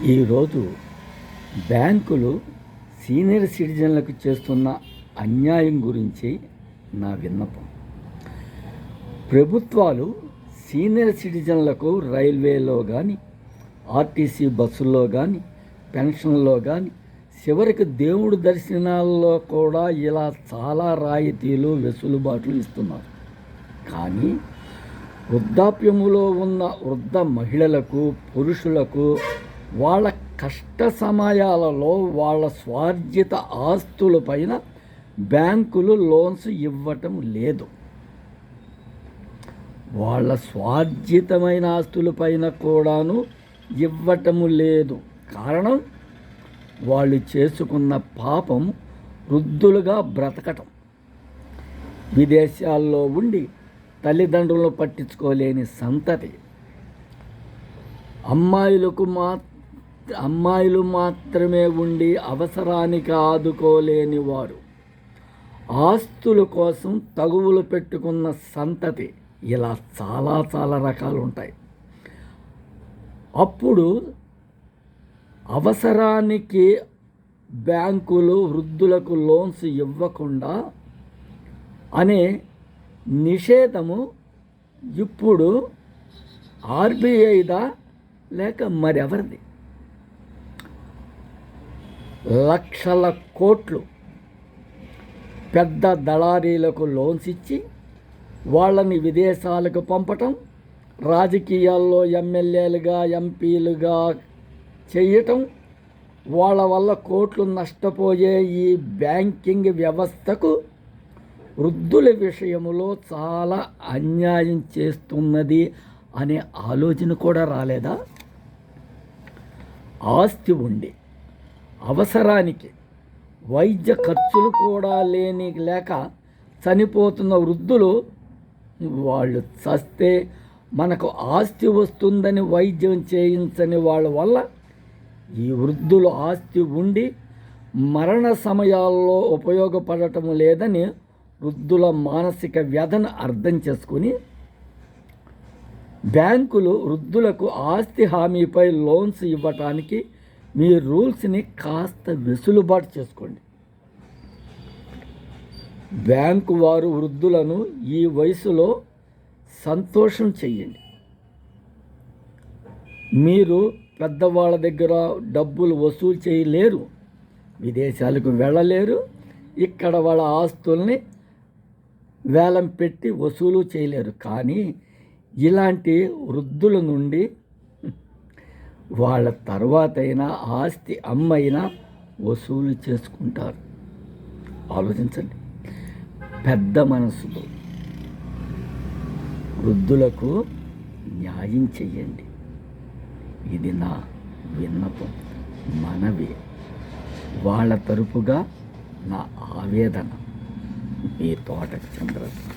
ఈరోజు బ్యాంకులు సీనియర్ సిటిజన్లకు చేస్తున్న అన్యాయం గురించి నా విన్నపం. ప్రభుత్వాలు సీనియర్ సిటిజన్లకు రైల్వేలో కానీ, ఆర్టీసీ బస్సుల్లో కానీ, పెన్షన్లో కానీ, చివరికి దేవుడి దర్శనాల్లో కూడా ఇలా చాలా రాయితీలు, వెసులుబాట్లు ఇస్తున్నారు. కానీ వృద్ధాప్యములో ఉన్న వృద్ధ మహిళలకు, పురుషులకు వాళ్ళ కష్ట సమయాలలో వాళ్ళ స్వార్జిత ఆస్తులపైన బ్యాంకులు లోన్స్ ఇవ్వటం లేదు. వాళ్ళ స్వార్జితమైన ఆస్తులపైన కూడాను ఇవ్వటము లేదు. కారణం, వాళ్ళు చేసుకున్న పాపం వృద్ధులుగా బ్రతకటం, విదేశాల్లో ఉండి తల్లిదండ్రులను పట్టించుకోలేని సంతతి, అమ్మాయిలు మాత్రమే ఉండి అవసరానికి ఆదుకోలేని వారు, ఆస్తుల కోసం తగువులు పెట్టుకున్న సంతతి, ఇలా చాలా చాలా రకాలు ఉంటాయి. అప్పుడు అవసరానికి బ్యాంకులు వృద్ధులకు లోన్స్ ఇవ్వకుండా అనే నిషేధము ఇప్పుడు ఆర్బీఐదా లేక మరెవరిది? లక్షల కోట్లు పెద్ద దళారీలకు లోన్స్ ఇచ్చి వాళ్ళని విదేశాలకు పంపటం, రాజకీయాల్లో ఎమ్మెల్యేలుగా, ఎంపీలుగా చేయటం, వాళ్ళ వల్ల కోట్లు నష్టపోయే ఈ బ్యాంకింగ్ వ్యవస్థకు వృద్ధుల విషయంలో చాలా అన్యాయం చేస్తున్నది అనే ఆలోచన కూడా రాలేదా? ఆస్తి ఉండి అవసరానికి వైద్య ఖర్చులు కూడా లేక చనిపోతున్న వృద్ధులు, వాళ్ళు చస్తే మనకు ఆస్తి వస్తుందని వైద్యం చేయించని వాళ్ళ వల్ల ఈ వృద్ధులు ఆస్తి ఉండి మరణ సమయాల్లో ఉపయోగపడటం లేదని వృద్ధుల మానసిక వ్యధను అర్థం చేసుకుని బ్యాంకులు వృద్ధులకు ఆస్తి హామీపై లోన్స్ ఇవ్వటానికి మీ రూల్స్ని కాస్త వెసులుబాటు చేసుకోండి. బ్యాంకు వారు వృద్ధులను ఈ వయసులో సంతోషం చెయ్యండి. మీరు పెద్దవాళ్ళ దగ్గర డబ్బులు వసూలు చేయలేరు, విదేశాలకు వెళ్ళలేరు, ఇక్కడ వాళ్ళ ఆస్తుల్ని వేలం పెట్టి వసూలు చేయలేరు. కానీ ఇలాంటి వృద్ధుల నుండి వాళ్ళ తర్వాతైనా ఆస్తి అమ్మైనా వసూలు చేసుకుంటారు. ఆలోచించండి. పెద్ద మనసుతో వృద్ధులకు న్యాయం చెయ్యండి. ఇది నా విన్నపం, మనవి. వాళ్ళ తరపుగా నా ఆవేదన. మీ తోట చంద్రశేఖరరావు.